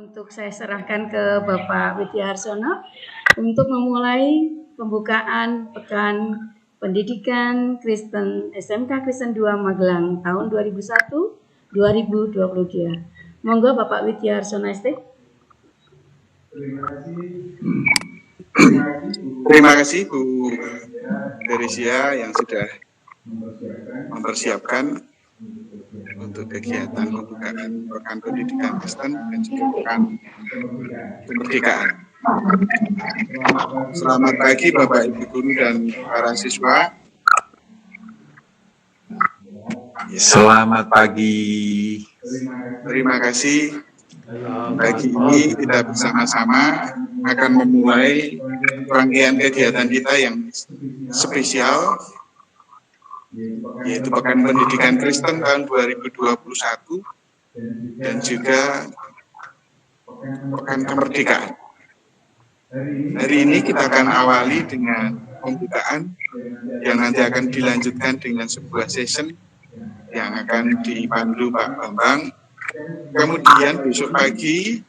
Untuk saya serahkan ke Bapak Widiarsono untuk memulai pembukaan Pekan Pendidikan Kristen SMK Kristen 2 Magelang tahun 2001-2022. Monggo Bapak Widiarsono ST. Terima kasih Bu Teresia yang sudah mempersiapkan untuk kegiatan pembukaan Pekan Pendidikan Kristen dan juga Pekan Kemerdekaan. Selamat pagi Bapak Ibu Guru dan para siswa. Selamat pagi. Terima kasih. Pagi ini kita bersama-sama akan memulai rangkaian kegiatan kita yang spesial, yaitu Pekan Pendidikan Kristen tahun 2021 dan juga Pekan Kemerdekaan. Hari ini kita akan awali dengan pembukaan yang nanti akan dilanjutkan dengan sebuah session yang akan dipandu Pak Bambang. Kemudian besok pagi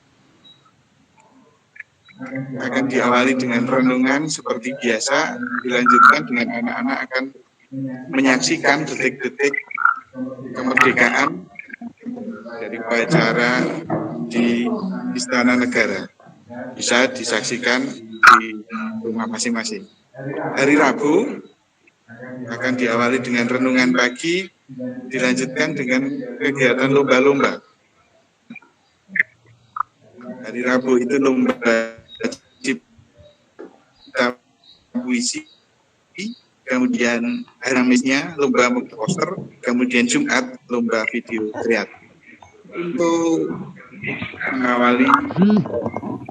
akan diawali dengan renungan seperti biasa, dilanjutkan dengan anak-anak akan menyaksikan detik-detik kemerdekaan dari upacara di Istana Negara. Bisa disaksikan di rumah masing-masing. Hari Rabu akan diawali dengan renungan pagi, dilanjutkan dengan kegiatan lomba-lomba. Hari Rabu itu lomba cipta puisi, kemudian hari Kamisnya lomba poster, kemudian Jumat lomba video kreatif. Untuk mengawali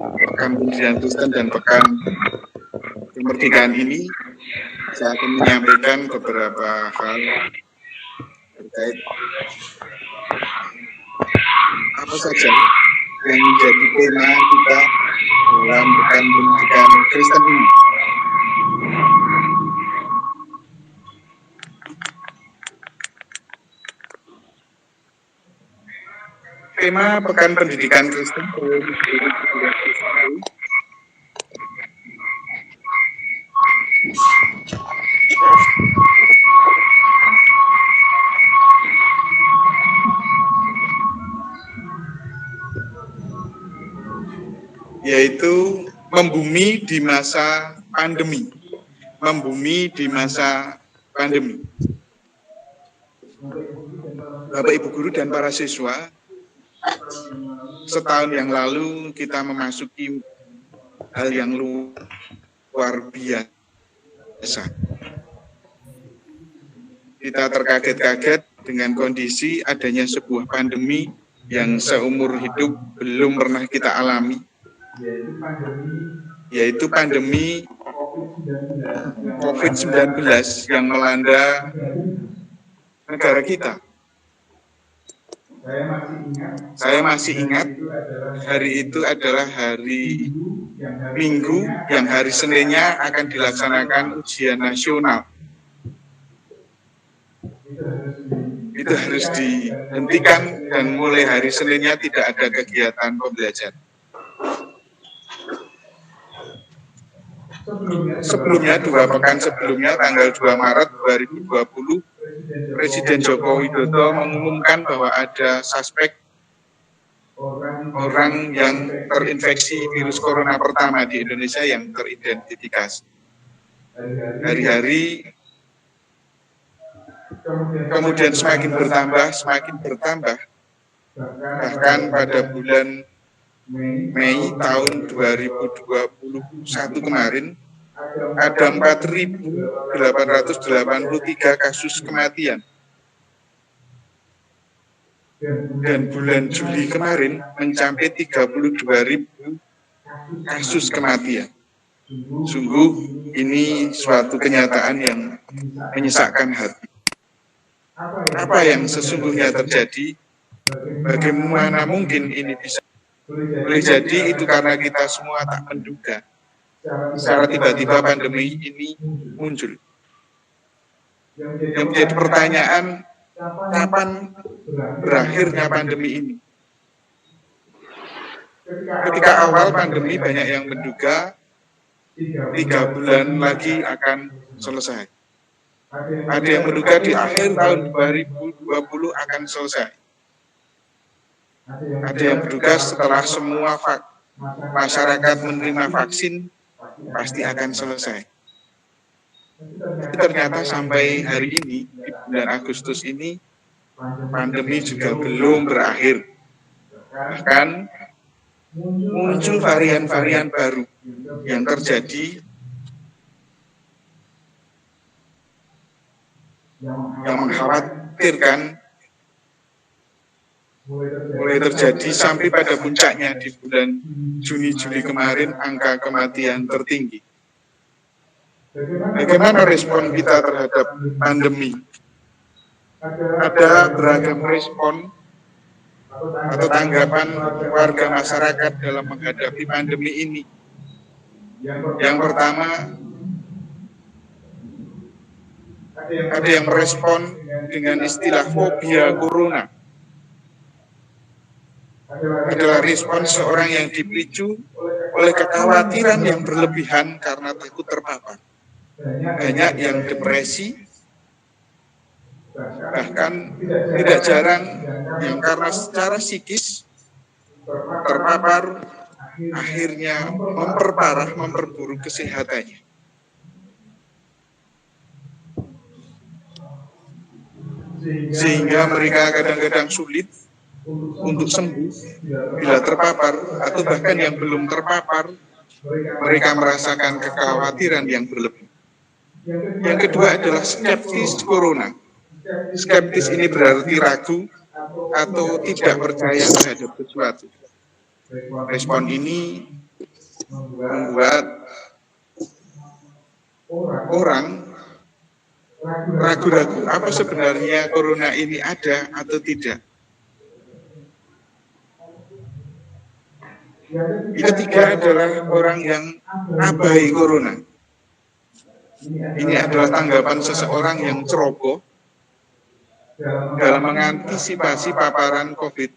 Pekan Pendidikan Kristen dan Pekan Kemerdekaan ini, saya akan menyampaikan beberapa hal terkait apa saja yang menjadi tema kita dalam Pekan Pendidikan Kristen ini. Tema Pekan Pendidikan Kristen yaitu membumi di masa pandemi. Membumi di masa pandemi. Bapak Ibu Guru dan para siswa, setahun yang lalu kita memasuki hal yang luar biasa. Kita terkaget-kaget dengan kondisi adanya sebuah pandemi yang seumur hidup belum pernah kita alami, yaitu pandemi COVID-19 yang melanda negara kita. Saya masih ingat hari itu adalah hari Minggu yang hari Seninnya akan dilaksanakan ujian nasional. Itu harus dihentikan dan mulai hari Seninnya tidak ada kegiatan pembelajaran. Sebelumnya, 2 pekan sebelumnya, tanggal 2 Maret 2020, Presiden Joko Widodo mengumumkan bahwa ada suspek orang yang terinfeksi virus corona pertama di Indonesia yang teridentifikasi. Hari-hari kemudian semakin bertambah, bahkan pada bulan Mei tahun 2021 kemarin ada 4.883 kasus kematian. Dan bulan Juli kemarin mencapai 32.000 kasus kematian. Sungguh ini suatu kenyataan yang menyesakkan hati. Apa yang sesungguhnya terjadi? Bagaimana mungkin ini bisa? Boleh jadi itu karena kita semua tak menduga. Secara tiba-tiba pandemi ini muncul. Yang menjadi pertanyaan, kapan berakhirnya pandemi ini? Ketika awal pandemi banyak yang menduga 3 bulan lagi akan selesai. Ada yang menduga di akhir tahun 2020 akan selesai. Ada yang menduga setelah semua masyarakat menerima vaksin pasti akan selesai. Tapi ternyata sampai hari ini, di bulan Agustus ini, pandemi juga belum berakhir. Bahkan muncul varian-varian baru yang terjadi yang mengkhawatirkan, mulai terjadi sampai pada puncaknya di bulan Juni-Juli kemarin, angka kematian tertinggi. Bagaimana respon kita terhadap pandemi? Ada beragam respon atau tanggapan warga masyarakat dalam menghadapi pandemi ini. Yang pertama, ada yang merespon dengan istilah fobia corona. Adalah respon seorang yang dipicu oleh kekhawatiran yang berlebihan karena takut terpapar. Banyak yang depresi, bahkan tidak jarang yang karena secara psikis terpapar akhirnya memperburuk kesehatannya. Sehingga mereka kadang-kadang sulit untuk sembuh bila terpapar, atau bahkan yang belum terpapar, mereka merasakan kekhawatiran yang berlebih. Yang kedua adalah skeptis corona. Skeptis ini berarti ragu atau tidak percaya terhadap sesuatu. Respon ini membuat orang ragu-ragu apa sebenarnya corona ini ada atau tidak. Yang ketiga adalah orang yang abai corona. Ini adalah tanggapan seseorang yang ceroboh dalam mengantisipasi paparan COVID,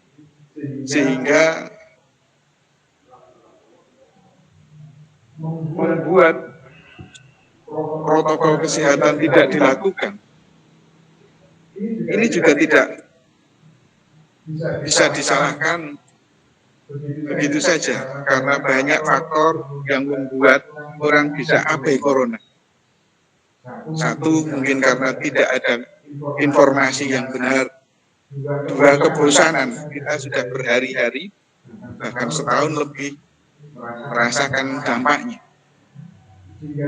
sehingga membuat protokol kesehatan tidak dilakukan. Ini juga tidak bisa disalahkan begitu saja, karena banyak faktor yang membuat orang bisa abai corona. Satu, mungkin karena tidak ada informasi yang benar. Dua, kebosanan. Kita sudah berhari-hari, bahkan setahun lebih, merasakan dampaknya.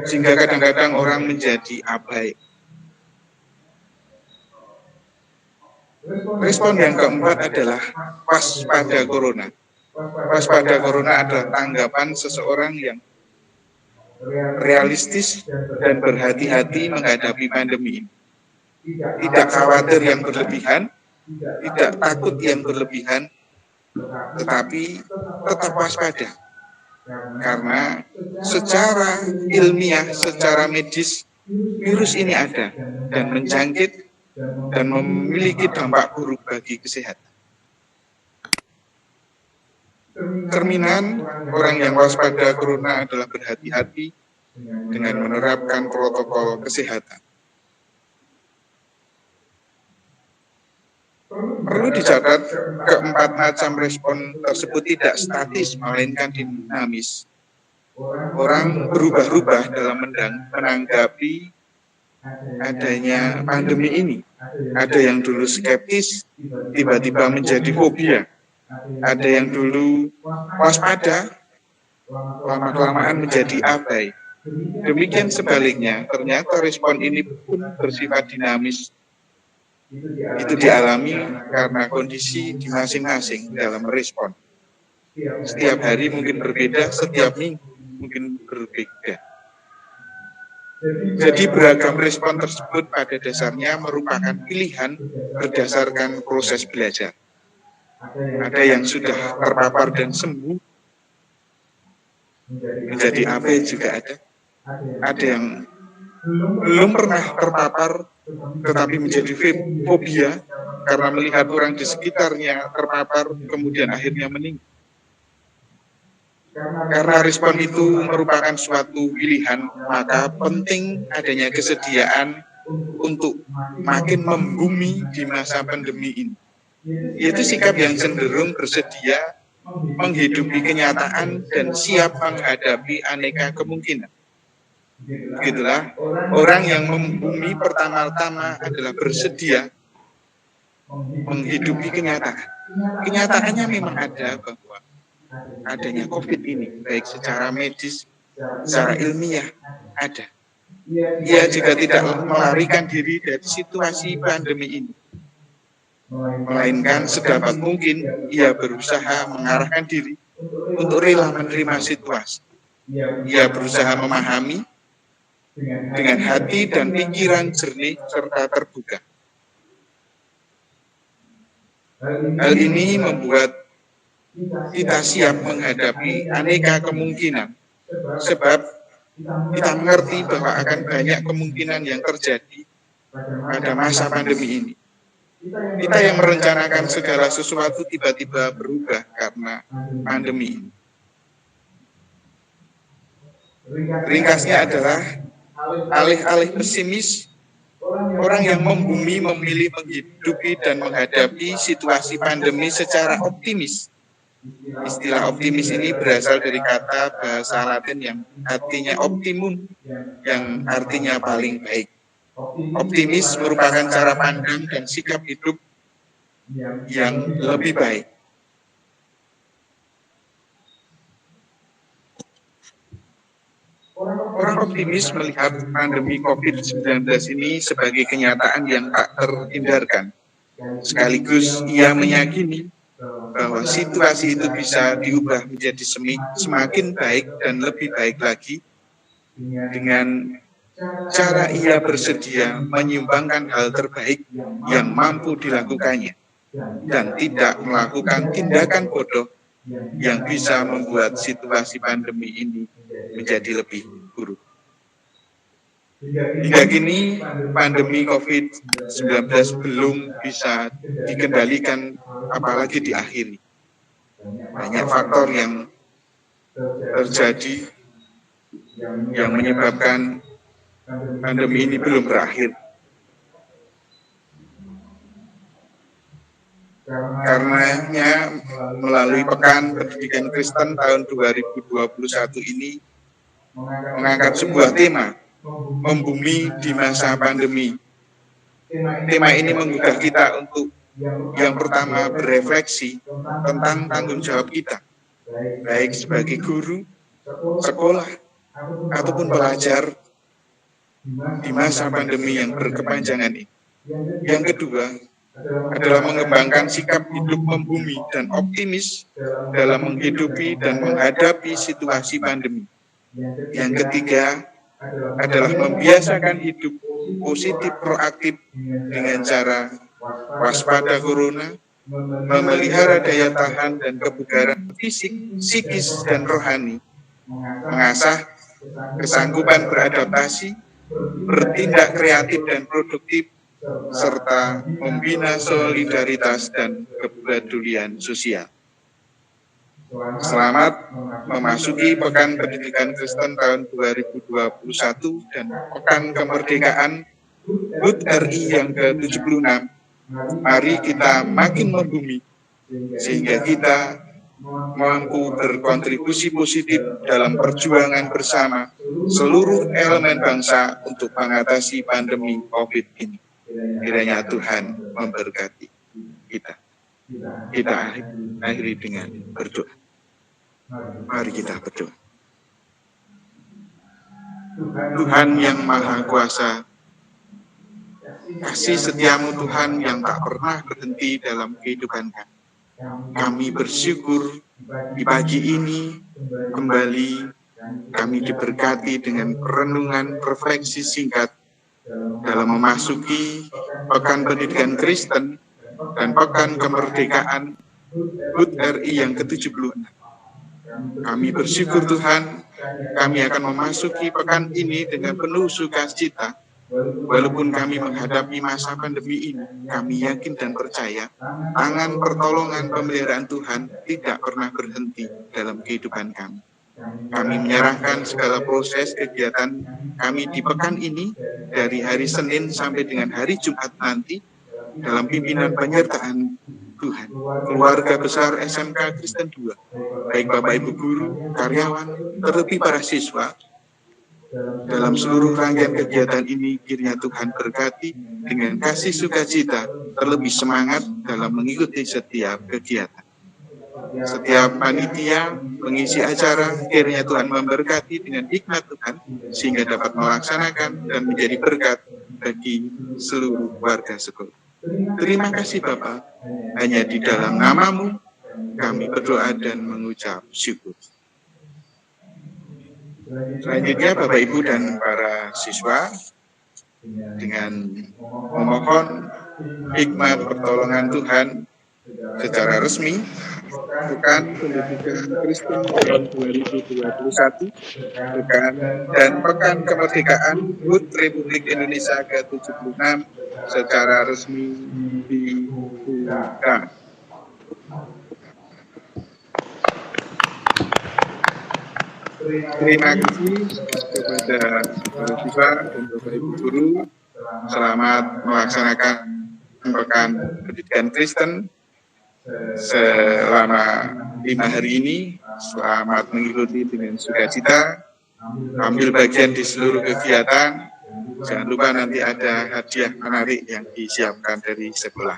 Sehingga kadang-kadang orang menjadi abai. Respon yang keempat adalah waspada corona. Waspada corona adalah tanggapan seseorang yang realistis dan berhati-hati menghadapi pandemi ini. Tidak khawatir yang berlebihan, tidak takut yang berlebihan, tetapi tetap waspada. Karena secara ilmiah, secara medis, virus ini ada dan menjangkit dan memiliki dampak buruk bagi kesehatan. Cerminan orang yang waspada corona adalah berhati-hati dengan menerapkan protokol kesehatan. Perlu dicatat, keempat macam respon tersebut tidak statis, melainkan dinamis. Orang berubah-ubah dalam menanggapi adanya pandemi ini. Ada yang dulu skeptis, tiba-tiba menjadi fobia. Ada yang dulu waspada, lama-kelamaan menjadi abai. Demikian sebaliknya, ternyata respon ini pun bersifat dinamis. Itu dialami karena kondisi di masing-masing dalam respon. Setiap hari mungkin berbeda, setiap minggu mungkin berbeda. Jadi beragam respon tersebut pada dasarnya merupakan pilihan berdasarkan proses belajar. Ada yang sudah terpapar dan sembuh, menjadi abai juga ada. Ada yang belum pernah terpapar, tetapi menjadi fobia karena melihat orang di sekitarnya terpapar, kemudian akhirnya meninggal. Karena respon itu merupakan suatu pilihan, maka penting adanya kesediaan untuk makin membumi di masa pandemi ini. Yaitu sikap yang cenderung bersedia menghidupi kenyataan dan siap menghadapi aneka kemungkinan. Begitulah, orang yang membumi pertama-tama adalah bersedia menghidupi kenyataan. Kenyataannya memang ada bahwa adanya COVID ini, baik secara medis, secara ilmiah, ada. Ia juga tidak melarikan diri dari situasi pandemi ini, melainkan sedapat mungkin ia berusaha mengarahkan diri untuk rela menerima situasi. Ia berusaha memahami dengan hati dan pikiran jernih serta terbuka. Hal ini membuat kita siap menghadapi aneka kemungkinan, sebab kita mengerti bahwa akan banyak kemungkinan yang terjadi pada masa pandemi ini. Kita yang merencanakan segala sesuatu tiba-tiba berubah karena pandemi ini. Ringkasnya adalah alih-alih pesimis, orang yang membumi memilih menghidupi dan menghadapi situasi pandemi secara optimis. Istilah optimis ini berasal dari kata bahasa Latin yang artinya optimum, yang artinya paling baik. Optimis merupakan cara pandang dan sikap hidup yang lebih baik. Orang optimis melihat pandemi COVID-19 ini sebagai kenyataan yang tak terhindarkan. Sekaligus ia meyakini bahwa situasi itu bisa diubah menjadi semakin baik dan lebih baik lagi dengan cara ia bersedia menyumbangkan hal terbaik yang mampu dilakukannya dan tidak melakukan tindakan bodoh yang bisa membuat situasi pandemi ini menjadi lebih buruk. Hingga kini, pandemi COVID-19 belum bisa dikendalikan, apalagi diakhiri. Banyak faktor yang terjadi yang menyebabkan pandemi ini belum berakhir. Karenanya, melalui Pekan Pendidikan Kristen tahun 2021 ini, mengangkat sebuah tema, membumi di masa pandemi. Tema ini menggugah kita untuk yang pertama berefleksi tentang tanggung jawab kita, baik sebagai guru, sekolah, ataupun pelajar di masa pandemi yang berkepanjangan ini. Yang kedua adalah mengembangkan sikap hidup membumi dan optimis dalam menghidupi dan menghadapi situasi pandemi. Yang ketiga adalah membiasakan hidup positif proaktif dengan cara waspada corona, memelihara daya tahan dan kebugaran fisik, psikis, dan rohani, mengasah kesanggupan beradaptasi, bertindak kreatif dan produktif, serta membina solidaritas dan kepedulian sosial. Selamat memasuki Pekan Pendidikan Kristen tahun 2021 dan Pekan Kemerdekaan HUT RI yang ke-76. Mari kita makin membumi, sehingga kita mampu berkontribusi positif dalam perjuangan bersama seluruh elemen bangsa untuk mengatasi pandemi COVID ini. Kiranya Tuhan memberkati kita. Kita akhiri dengan berdoa. Mari kita berdoa. Tuhan yang Maha Kuasa, kasih setiamu Tuhan yang tak pernah berhenti dalam kehidupan kami. Kami bersyukur di pagi ini kembali kami diberkati dengan renungan refleksi singkat dalam memasuki Pekan Pendidikan Kristen dan Pekan Kemerdekaan HUT RI yang ke-76. Kami bersyukur Tuhan, kami akan memasuki pekan ini dengan penuh sukacita Walaupun kami menghadapi masa pandemi ini, kami yakin dan percaya tangan pertolongan pemeliharaan Tuhan tidak pernah berhenti dalam kehidupan kami. Kami menyerahkan segala proses kegiatan kami di pekan ini dari hari Senin sampai dengan hari Jumat nanti dalam pimpinan penyertaan Tuhan, keluarga besar SMK Kristen 2, baik Bapak Ibu guru, karyawan, terlebih para siswa. Dalam seluruh rangkaian kegiatan ini, kiranya Tuhan berkati dengan kasih sukacita, terlebih semangat dalam mengikuti setiap kegiatan. Setiap panitia, pengisi acara, kiranya Tuhan memberkati dengan hikmat Tuhan, sehingga dapat melaksanakan dan menjadi berkat bagi seluruh warga sekolah. Terima kasih Bapak, hanya di dalam nama-Mu kami berdoa dan mengucap syukur. Selanjutnya Bapak Ibu dan para siswa dengan memohon hikmat pertolongan Tuhan secara resmi Pekan Pendidikan Kristen tahun 2021 dan Pekan Kemerdekaan HUT Republik Indonesia ke-76 secara resmi dibuka. Terima kasih kepada para siswa dan Bapak Ibu guru. Selamat melaksanakan Pekan Pendidikan Kristen selama 5 hari ini. Selamat mengikuti dengan sukacita, ambil bagian di seluruh kegiatan. Jangan lupa nanti ada hadiah menarik yang disiapkan dari sekolah.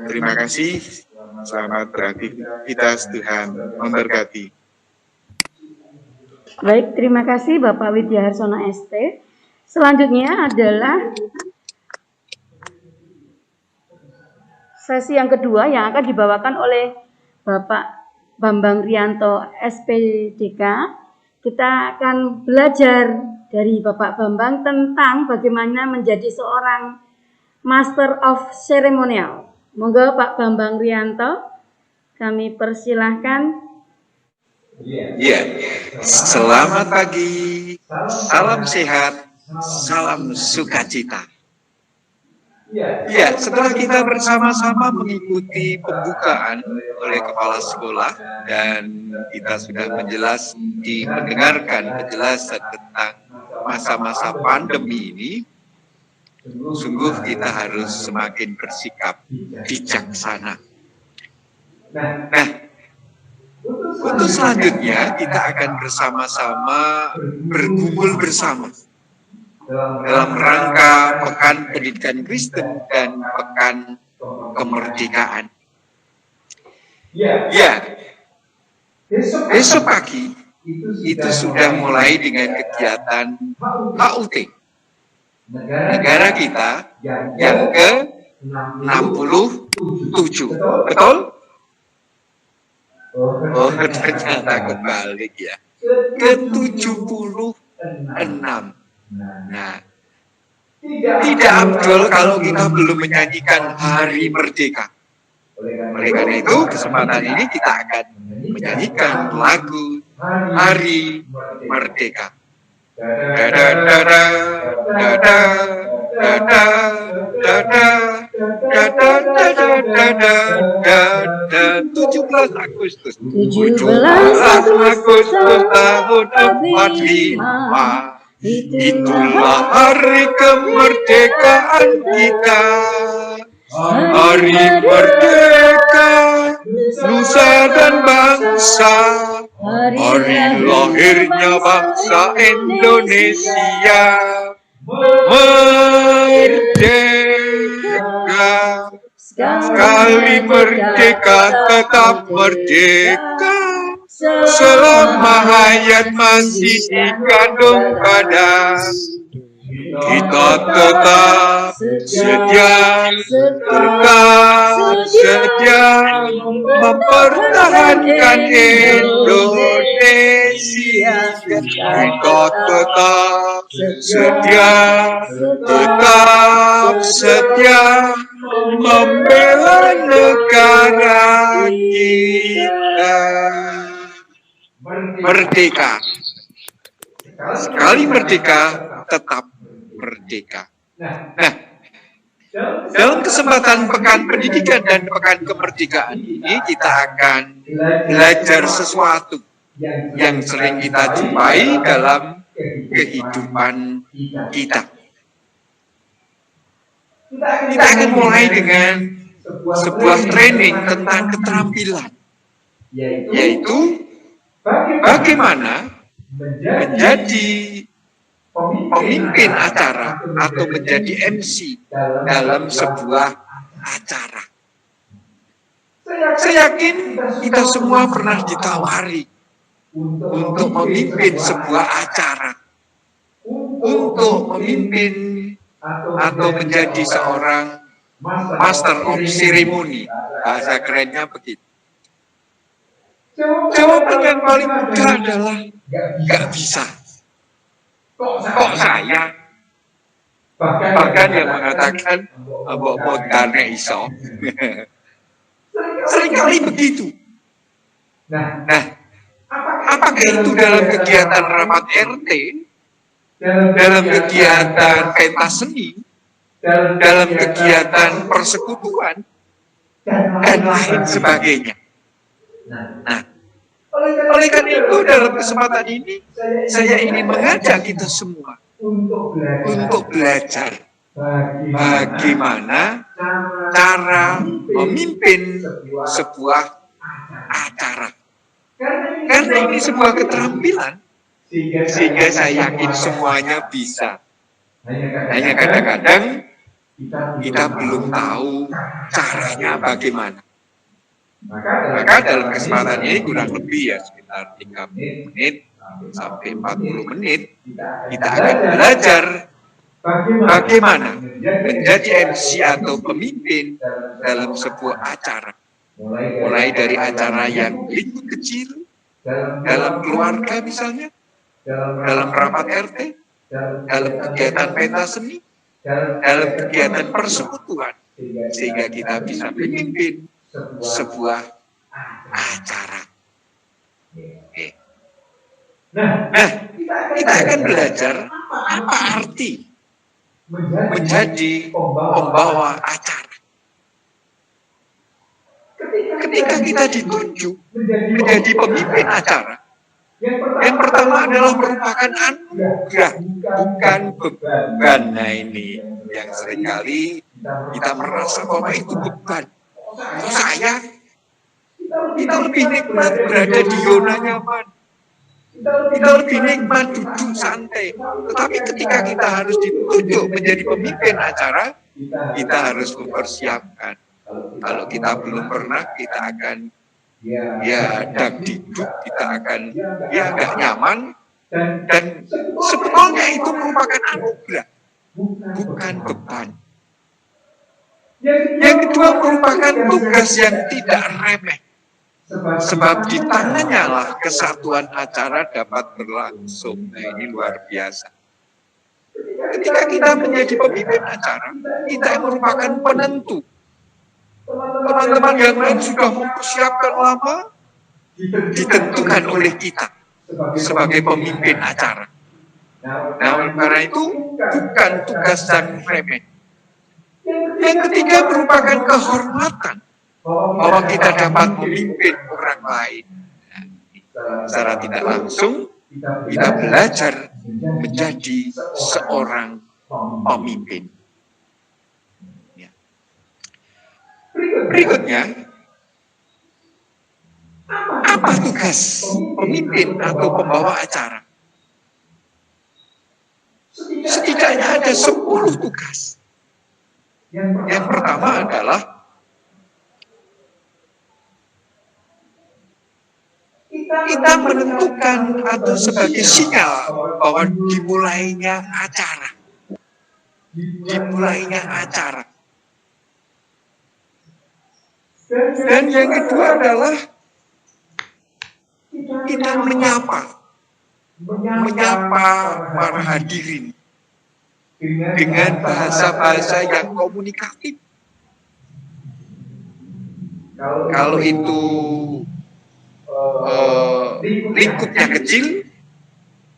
Terima kasih, selamat beraktivitas, Tuhan memberkati. Baik, terima kasih Bapak Widya Harsono ST. Selanjutnya adalah sesi yang kedua yang akan dibawakan oleh Bapak Bambang Rianto SPDK. Kita akan belajar dari Bapak Bambang tentang bagaimana menjadi seorang Master of Ceremonial. Monggo Pak Bambang Rianto, kami persilahkan. Ya, selamat pagi, salam sehat, salam sukacita. Ya, setelah kita bersama-sama mengikuti pembukaan oleh kepala sekolah dan kita sudah mendengarkan penjelasan tentang masa-masa pandemi ini, sungguh kita harus semakin bersikap bijaksana. Nah, untuk selanjutnya kita akan bersama-sama berkumpul bersama dalam rangka Pekan Pendidikan Kristen dan Pekan Kemerdekaan. Ya, besok pagi itu sudah mulai dengan kegiatan HUT negara kita yang ke-67. Betul? Oh, ternyata kebalik ya. Ke-76. Nah, tidak abdul kalau kita belum menyanyikan Hari Merdeka. Oleh karena itu, kesempatan ini kita akan menyanyikan lagu Hari Merdeka. Dada dada dada dada dada dada dada dada dada 17 Agustus 17 Agustus tahun 45. Itulah hari kemerdekaan kita. Hari merdeka nusa dan bangsa. Hari lahirnya bangsa Indonesia. Merdeka, sekali merdeka tetap merdeka. Selama hayat masih dikandung badan, kita tetap setia mempertahankan Indonesia. Kita tetap setia membela negara kita. Merdeka, sekali merdeka tetap merdeka. Nah, dalam kesempatan Pekan Pendidikan dan Pekan Kemerdekaan ini kita akan belajar sesuatu yang sering kita jumpai dalam kehidupan kita. Kita akan mulai dengan sebuah training tentang keterampilan, yaitu bagaimana menjadi pemimpin acara atau menjadi MC dalam sebuah acara. Saya yakin kita semua pernah ditawari untuk memimpin sebuah acara, untuk memimpin atau menjadi seorang master of ceremony, bahasa kerennya begitu. Jawaban yang paling mudah adalah nggak bisa. Kok saya? Bahkan yang mengatakan mbok modalnya iso. Seringkali begitu. Nah, apakah itu dalam kegiatan rapat RT, dalam kegiatan pentas seni, dalam kegiatan persekutuan, dan lain sebagainya. Nah, oleh karena itu dalam kesempatan ini saya ingin mengajak kita semua untuk belajar bagaimana cara memimpin sebuah acara. Karena ini sebuah keterampilan, sehingga saya yakin semuanya bisa. Hanya kadang-kadang kita belum tahu caranya bagaimana. Maka dalam kesempatan ini kurang lebih ya sekitar 30 menit sampai 40 menit kita akan belajar bagaimana menjadi MC atau pemimpin dalam sebuah acara. Mulai dari acara yang lingkup kecil, dalam keluarga misalnya, dalam rapat RT, dalam kegiatan pentas seni, dalam kegiatan persekutuan, sehingga kita bisa memimpin sebuah acara. Nah, kita akan belajar apa arti menjadi pembawa acara. Ketika kita ditunjuk menjadi pemimpin acara, yang pertama adalah merupakan anugerah, bukan beban. Nah ini yang seringkali kita merasa bahwa itu beban. Saya, kita lebih nikmat berada di zona nyaman. Kita lebih nikmat duduk santai. Tetapi ketika kita harus ditunjuk menjadi pemimpin acara, kita harus mempersiapkan. Kalau kita belum pernah, kita akan dagdikduk, kita akan nggak nyaman. Dan sebetulnya itu merupakan anugerah, bukan beban. Yang kedua merupakan tugas yang tidak remeh. Sebab di tangannya lah kesatuan acara dapat berlangsung. Nah ini luar biasa. Ketika kita menjadi pemimpin acara, kita yang merupakan penentu. Teman-teman yang lain sudah mempersiapkan lama, ditentukan oleh kita sebagai pemimpin acara. Nah karena itu bukan tugas yang remeh. Yang ketiga merupakan kehormatan bahwa kita dapat memimpin orang lain. Secara tidak langsung kita belajar menjadi seorang pemimpin. Berikutnya, apa tugas pemimpin atau pembawa acara? Setidaknya ada 10 tugas. Yang pertama adalah kita menentukan atau sebagai sinyal bahwa dimulainya acara. Dan yang kedua adalah kita menyapa para hadirin dengan bahasa-bahasa yang komunikatif. Kalau itu lingkupnya kecil,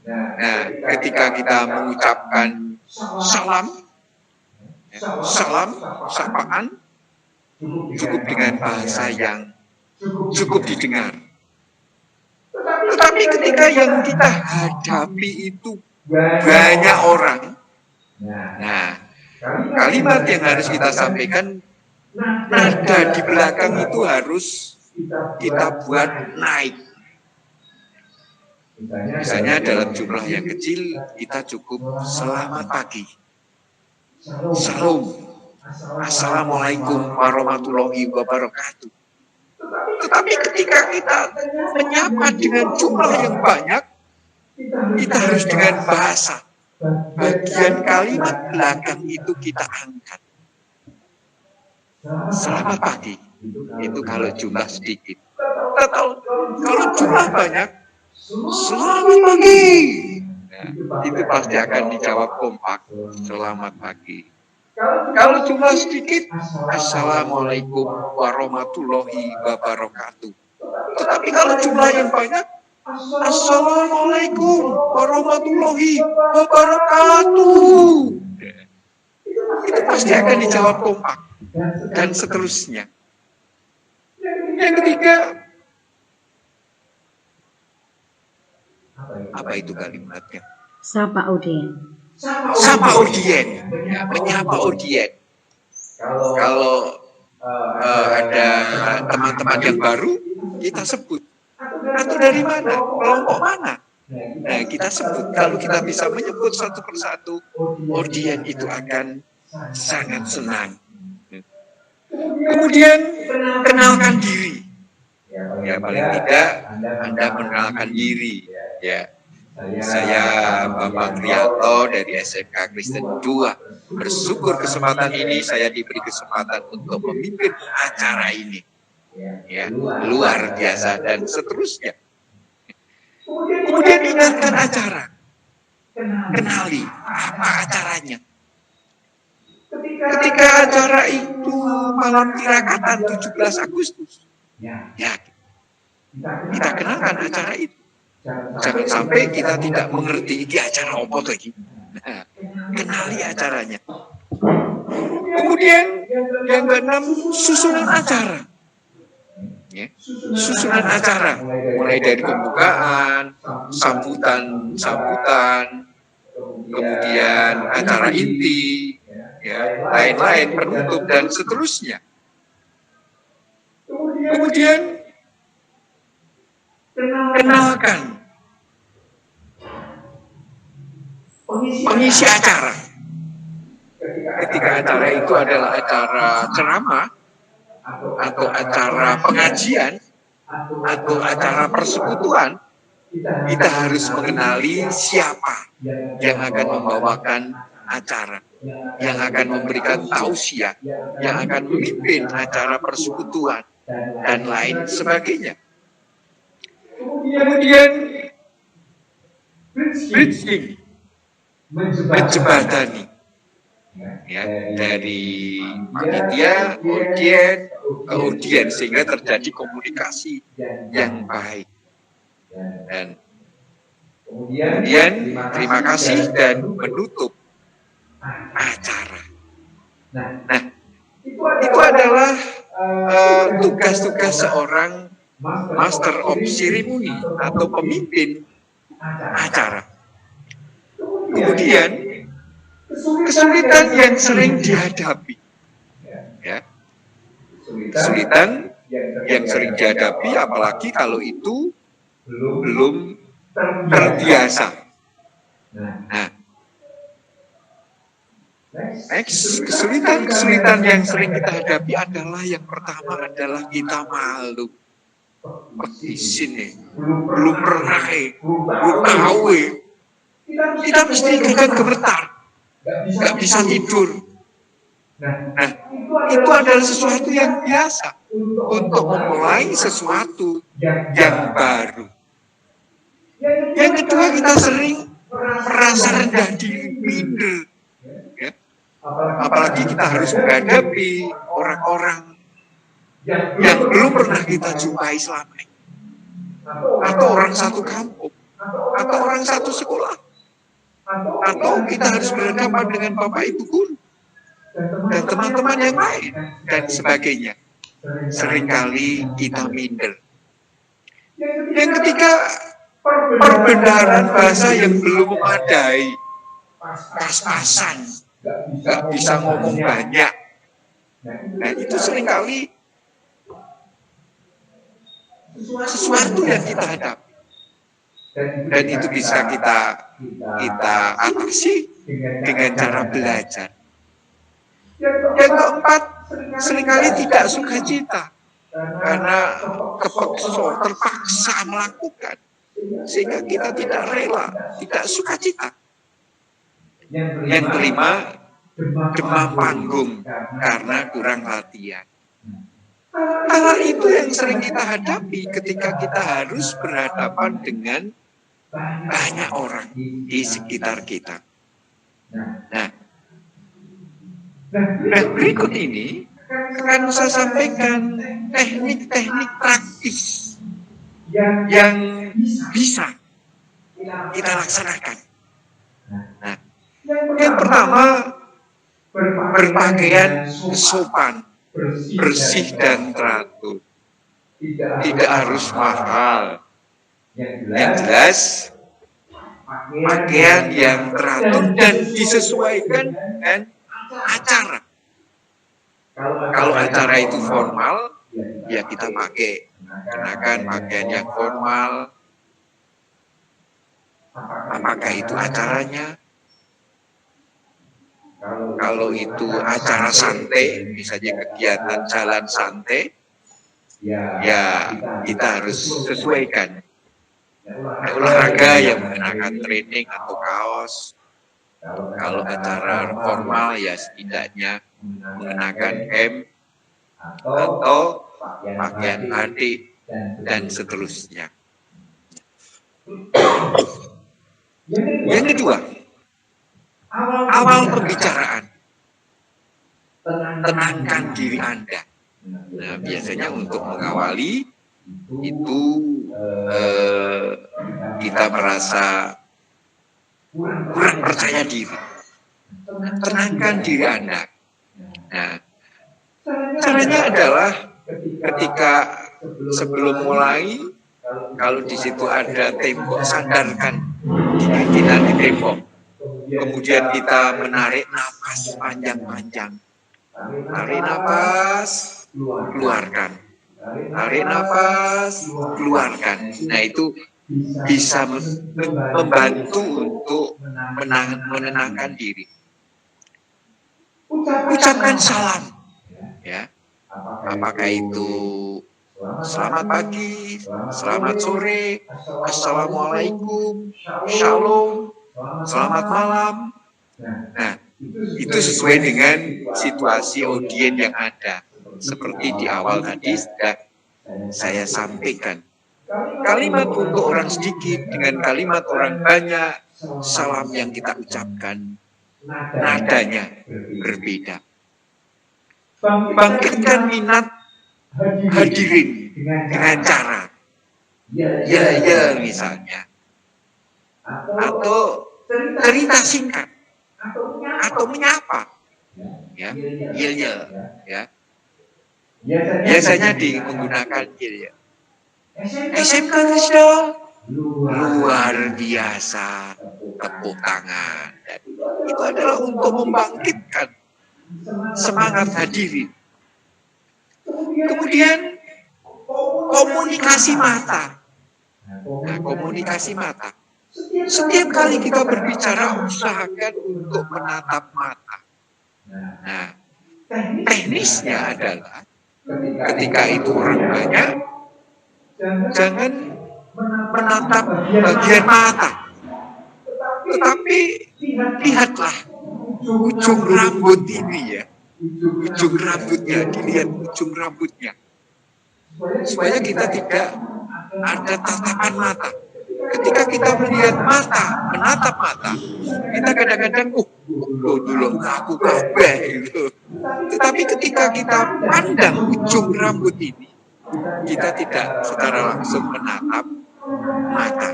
nah ketika kita mengucapkan salam, salam, sapaan, cukup dengan bahasa yang cukup didengar. Tetapi ketika yang kita hadapi itu banyak orang, nah, kalimat yang harus kita sampaikan, nada di belakang itu harus kita buat naik. Misalnya dalam jumlah yang kecil, kita cukup selamat pagi, salam, assalamualaikum warahmatullahi wabarakatuh. Tetapi ketika kita menyapa dengan jumlah yang banyak, kita harus dengan bahasa. Bagian kalimat belakang itu kita angkat. Selamat pagi. Itu kalau jumlah sedikit. Kalau jumlah banyak, selamat pagi. Nah, itu pasti akan dijawab kompak. Selamat pagi. Kalau jumlah sedikit, assalamualaikum warahmatullahi wabarakatuh. Tetapi kalau jumlah yang banyak, assalamualaikum warahmatullahi wabarakatuh. Itu pasti akan dijawab kompak. Dan seterusnya. Yang ketiga, apa itu kalimatnya? Sapa audien. Sapa audien, ya, menyapa audien. Kalau ada teman-teman yang baru, kita sebut. Atau dari mana? Kelompok mana? Nah, kita sebut. Kalau kita bisa menyebut satu persatu, audien itu akan sangat senang. Kemudian, kenalkan diri. Ya, paling tidak, Anda mengenalkan diri. Ya. Saya Bambang Rianto dari SMK Kristen 2. Bersyukur kesempatan ini saya diberi kesempatan untuk memimpin acara ini. Ya, luar biasa dan seterusnya. Kemudian ingatkan acara. Kenali apa acaranya. Ketika acara itu malam tirakatan 17 Agustus. Ya, kita kenalkan acara itu. Jangan sampai kita tidak mengerti ini acara apa lagi. Nah, kenali acaranya. Kemudian yang keenam, susunan acara. Ya, susunan acara mulai dari pembukaan, sambutan, kemudian acara inti, ya, lain-lain penutup dan seterusnya. Kemudian kenalkan pengisi acara. Ketika acara itu adalah acara ceramah, atau acara pengajian, atau acara persekutuan, kita harus mengenali siapa yang akan membawakan acara, yang akan memberikan tausiah, yang akan memimpin acara persekutuan, dan lain sebagainya. Kemudian bridging, menjembatani, ya, dari panitia, audien, sehingga terjadi komunikasi yang baik. Dan kemudian terima kasih dan menutup acara. Nah, itu adalah tugas-tugas seorang Master of Ceremony atau pemimpin acara. Kemudian kesulitan yang sering dihadapi, ya, kesulitan yang sering dihadapi, apalagi kalau itu belum terbiasa. Nah, kesulitan yang sering kita hadapi adalah yang pertama adalah kita malu. Di sini belum pernah, belum tahu, kita mesti kadang gemetar, nggak bisa tidur. Nah, itu adalah sesuatu yang biasa untuk memulai sesuatu yang baru. Yang kedua, kita sering merasa rendah diri, minder. Ya. Apalagi kita harus menghadapi orang-orang yang belum pernah kita jumpai selama ini. Atau orang satu kampung, atau orang satu sekolah. Atau kita harus berhadapan dengan Bapak Ibu guru dan teman-teman yang lain dan sebagainya. Seringkali kita minder. Yang ketiga, perbendaharaan bahasa yang belum memadai, pas-pasan, nggak bisa ngomong banyak. Nah, itu seringkali sesuatu yang kita hadapi. Dan itu bisa kita atasi dengan cara belajar. Yang keempat, seringkali tidak sukacita karena terpaksa melakukan, sehingga kita tidak rela, tidak sukacita. Yang kelima, demam panggung karena kurang latihan. Hal itu yang sering kita hadapi ketika kita harus berhadapan dengan banyak orang di sekitar kita. Nah, berikut ini akan saya sampaikan teknik-teknik praktis yang bisa kita laksanakan. Nah, yang pertama, berpakaian sopan, bersih dan teratur. Tidak harus mahal. Yang jelas, pakaian yang teratur dan disesuaikan dengan acara. Kalau acara itu formal, ya kita kenakan pakaian yang formal. Apakah itu acaranya? Kalau itu acara santai, misalnya kegiatan jalan santai, ya kita harus sesuaikan. Olahraga yang mengenakan training atau kaos. Kalau acara formal, ya setidaknya mengenakan hem atau pakaian batik dan seterusnya. Yang kedua, awal pembicaraan, tenangkan diri Anda. Nah, biasanya untuk mengawali itu kita merasa kurang percaya diri. Tenangkan diri Anda. Nah, caranya adalah ketika sebelum mulai, kalau di situ ada tembok, sandarkan kita di tembok. Kemudian kita menarik napas panjang-panjang. Tarik napas, keluarkan. Tarik napas, keluarkan. Nah, itu bisa membantu untuk menenangkan diri. Ucapkan salam. Ya. Apakah itu selamat pagi, selamat sore, assalamualaikum, shalom, selamat malam. Nah, itu sesuai dengan situasi audien yang ada. Seperti di awal tadi sudah saya sampaikan. Kalimat untuk orang sedikit dengan kalimat orang banyak, salam yang kita ucapkan nadanya berbeda. Bangkitkan minat hadirin dengan cara ya misalnya, atau cerita singkat, atau menyapa, ya. Biasanya menggunakan ya. SMK Krisdo luar biasa, tepuk tangan. Dan itu adalah untuk membangkitkan semangat hadirin. Kemudian komunikasi mata. Nah, komunikasi mata. Setiap kali kita berbicara, usahakan untuk menatap mata. Nah, teknisnya adalah ketika itu orang banyak, jangan menatap bagian mata, tetapi lihatlah ujung rambut ini ya, ujung rambutnya, dilihat ujung rambutnya, supaya kita tidak ada tatapan mata. Ketika kita melihat mata, menatap mata, kita kadang-kadang dulu aku kabeh gitu. Tetapi ketika kita pandang ujung rambut ini, kita tidak secara langsung menatap mata,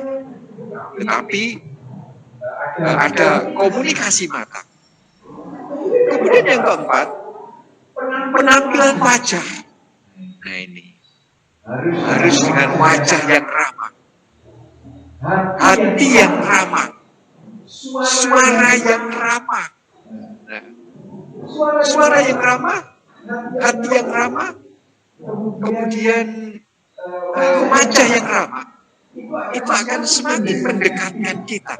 tetapi ada komunikasi mata. Kemudian yang keempat, penampilan wajah. Nah ini, harus dengan wajah yang ramah, hati yang ramah, suara yang ramah. Nah, suara yang ramah, hati yang ramah, kemudian wajah yang ramah, itu akan semakin mendekatkan kita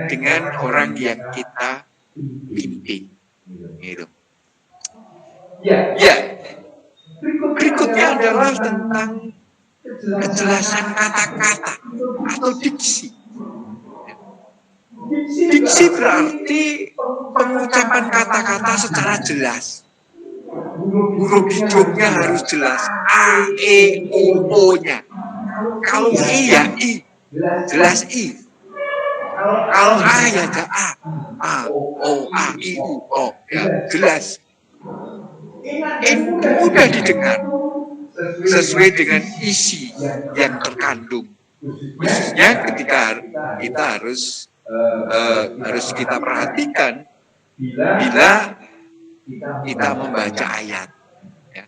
dengan orang yang kita bimbing. Gitu. Ya, berikutnya adalah tentang kejelasan kata-kata atau diksi. Diksi berarti pengucapan kata-kata secara jelas. Huruf hidungnya harus jelas. A, E, U, O-nya. Kalau I ya I, jelas I. Kalau A ya ada A, O, A, I, U, O, ya jelas. Ini mudah didengar, sesuai dengan isi yang terkandung. Khususnya ketika kita harus kita perhatikan bila kita membaca ayat, ya.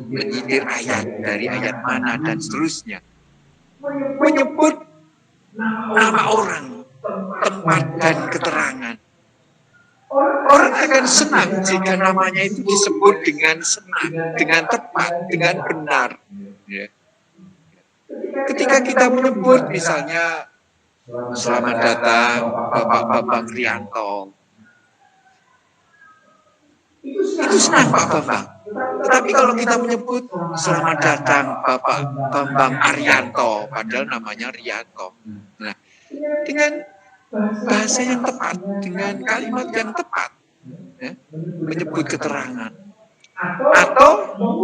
Menyitir ayat dari ayat mana dan seterusnya, menyebut nama orang, tempat dan keterangan. Orang akan senang jika namanya itu disebut dengan senang, dengan tepat, dengan benar. Ya. Ketika kita menyebut misalnya, selamat datang Bapak Bambang Rianto, itu senang Pak Bambang. Tetapi kalau kita menyebut selamat datang Bapak Bambang Arianto, padahal namanya Rianto. Nah, dengan bahasa yang tepat, dengan kalimat yang tepat, ya, menyebut keterangan, atau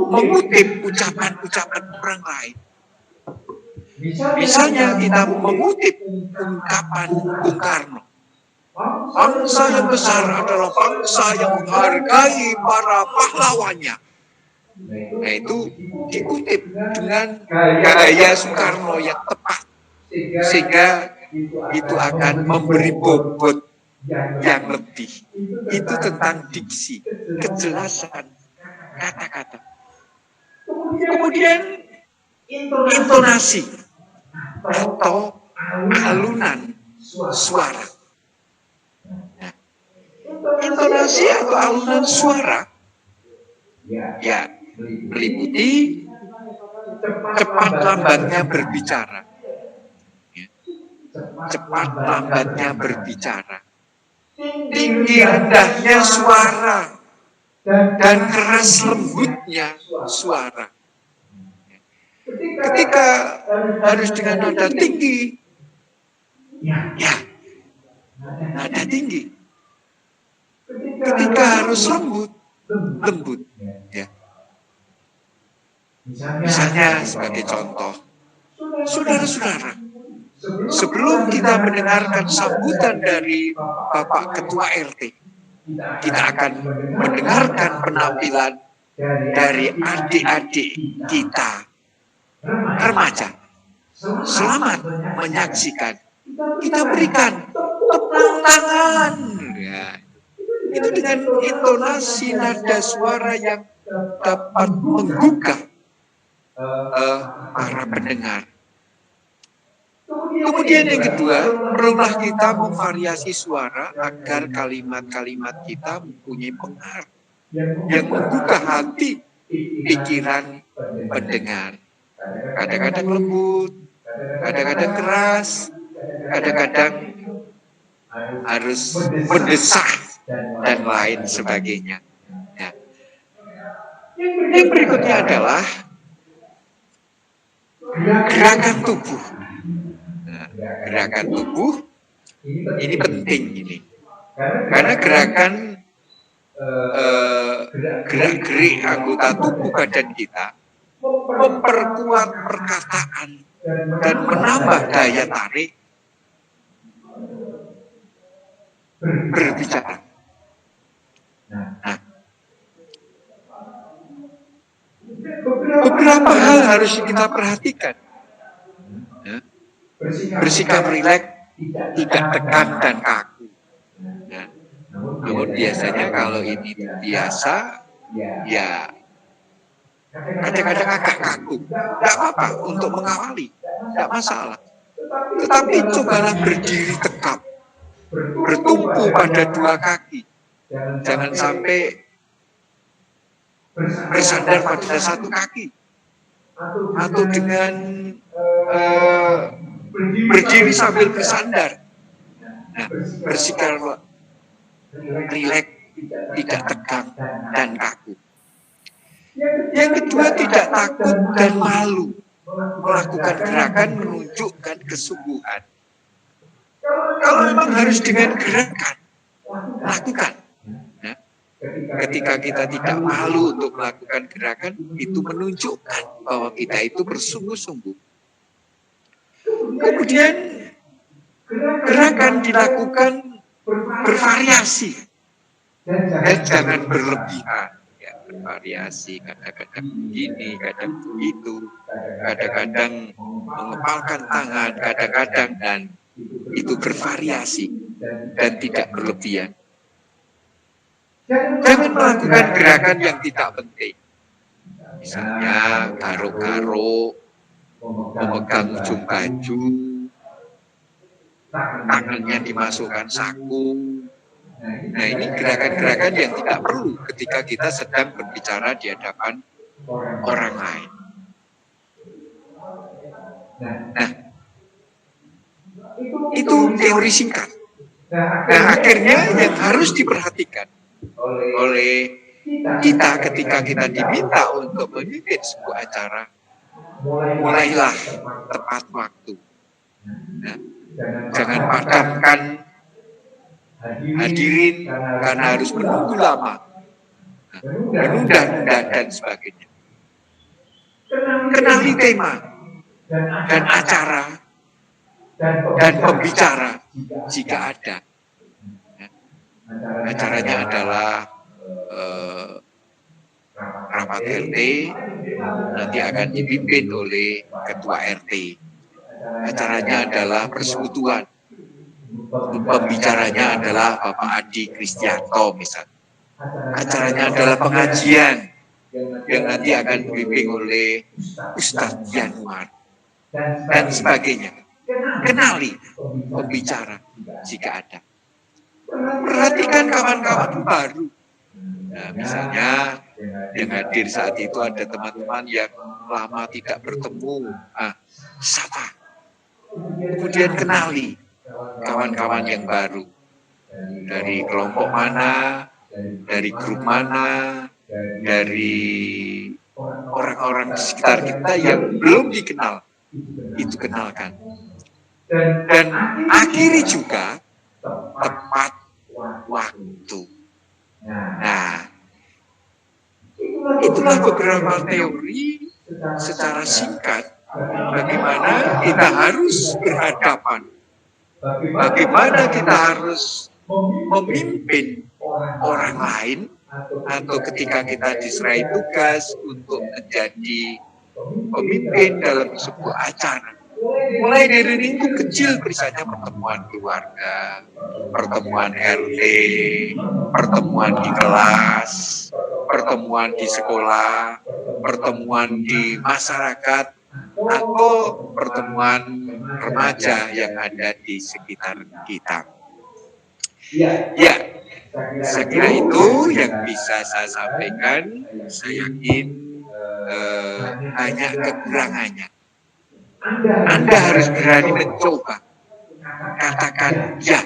mengutip ucapan-ucapan orang lain. Misalnya kita mengutip ungkapan Bung Karno, bangsa yang besar adalah bangsa yang menghargai para pahlawannya. Nah itu dikutip dengan gaya Soekarno yang tepat, sehingga itu akan memberi bobot yang lebih. Itu tentang diksi, kejelasan kata-kata. Kemudian intonasi atau alunan suara. Nah, intonasi atau alunan suara ya meliputi cepat lambatnya berbicara, ya. Cepat lambatnya berbicara, tinggi rendahnya suara, dan keras lembutnya suara. Ketika harus dengan nada tinggi, ya nada tinggi. Ketika harus lembut, ya. Misalnya sebagai contoh, saudara-saudara, sebelum kita mendengarkan sambutan dari Bapak Ketua RT, kita akan mendengarkan penampilan dari adik-adik kita remaja. Selamat menyaksikan. Kita berikan tepuk tangan. Ya. Itu dengan intonasi nada suara yang dapat menggugah para pendengar. Kemudian yang kedua, perlulah kita memvariasi suara agar kalimat-kalimat kita mempunyai pengaruh yang menggugah hati, pikiran pendengar. Kadang-kadang lembut, kadang-kadang keras, kadang-kadang harus mendesak dan lain sebagainya. Ya. Yang berikutnya adalah gerakan tubuh. Nah, gerakan tubuh ini penting ini, karena gerakan gerak-gerik anggota tubuh badan kita memperkuat perkataan dan menambah daya tarik berbicara. Nah, beberapa hal harus kita perhatikan. Ya. Bersikap rileks tidak tegang dan kaku. Nah, namun biasanya kalau ini biasa, ya kadang-kadang agak kaku. Tidak apa-apa untuk mengawali, tidak masalah. Tetapi cobalah berdiri tegap, bertumpu pada dua kaki. Jangan sampai bersandar pada satu kaki. Atau dengan berdiri sambil bersandar. Nah, bersikap rileks, tidak tegang dan kaku. Yang kedua, tidak takut dan malu. Melakukan gerakan menunjukkan kesungguhan. Kalau memang harus dengan gerakan, lakukan. Nah, ketika kita tidak malu untuk melakukan gerakan, itu menunjukkan bahwa kita itu bersungguh-sungguh. Kemudian gerakan dilakukan bervariasi dan jangan berlebihan. Ya, bervariasi, kadang-kadang begini, kadang begitu, kadang-kadang mengepalkan tangan, kadang-kadang, dan itu bervariasi dan tidak berlebihan. Jangan melakukan gerakan yang tidak penting. Misalnya garuk-garuk, memegang ujung baju, tangannya dimasukkan saku. Nah, ini gerakan-gerakan yang tidak perlu ketika kita sedang berbicara di hadapan orang lain. Nah, itu teori singkat. Nah, akhirnya yang harus diperhatikan oleh kita ketika kita diminta untuk memimpin sebuah acara, mulailah tepat waktu. Nah, jangan padamkan hadirin karena harus menunggu lama, menunda-nunda dan sebagainya. Kenali tema dan acara dan pembicara jika ada. Acaranya adalah rapat RT, nanti akan dipimpin oleh ketua RT. Acaranya adalah persekutuan. Pembicaranya adalah Bapak Adi Kristianto misalnya. Acaranya adalah pengajian yang nanti akan dibimbing oleh Ustadz Januar dan sebagainya. Kenali pembicara jika ada. Perhatikan kawan-kawan baru. Nah, misalnya yang hadir saat itu ada teman-teman yang lama tidak bertemu. Sapa. Kemudian kenali kawan-kawan yang baru. Dari kelompok mana, dari grup mana, dari orang-orang di sekitar kita yang belum dikenal. Itu kenalkan. Dan akhiri juga tepat waktu. Nah, itulah beberapa teori secara singkat bagaimana kita harus berhadapan, bagaimana kita harus memimpin orang lain, atau ketika kita diserai tugas untuk menjadi pemimpin dalam sebuah acara. Mulai dari lingkup kecil, misalnya pertemuan keluarga, pertemuan RT, pertemuan di kelas, pertemuan di sekolah, pertemuan di masyarakat, atau pertemuan remaja yang ada di sekitar kita. Ya, saya kira itu yang bisa saya sampaikan. Saya yakin banyak kekurangannya. Anda harus berani mencoba. Katakan ya.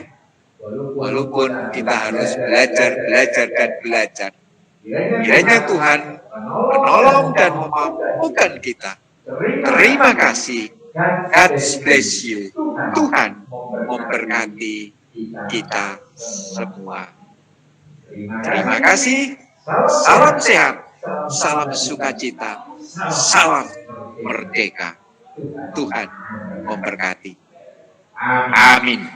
Walaupun kita harus belajar. Kiranya Tuhan menolong dan memampukan kita. Terima kasih. God bless you. Tuhan memberkati kita semua. Terima kasih. Salam sehat. Salam sukacita. Salam merdeka. Tuhan memberkati. Amin.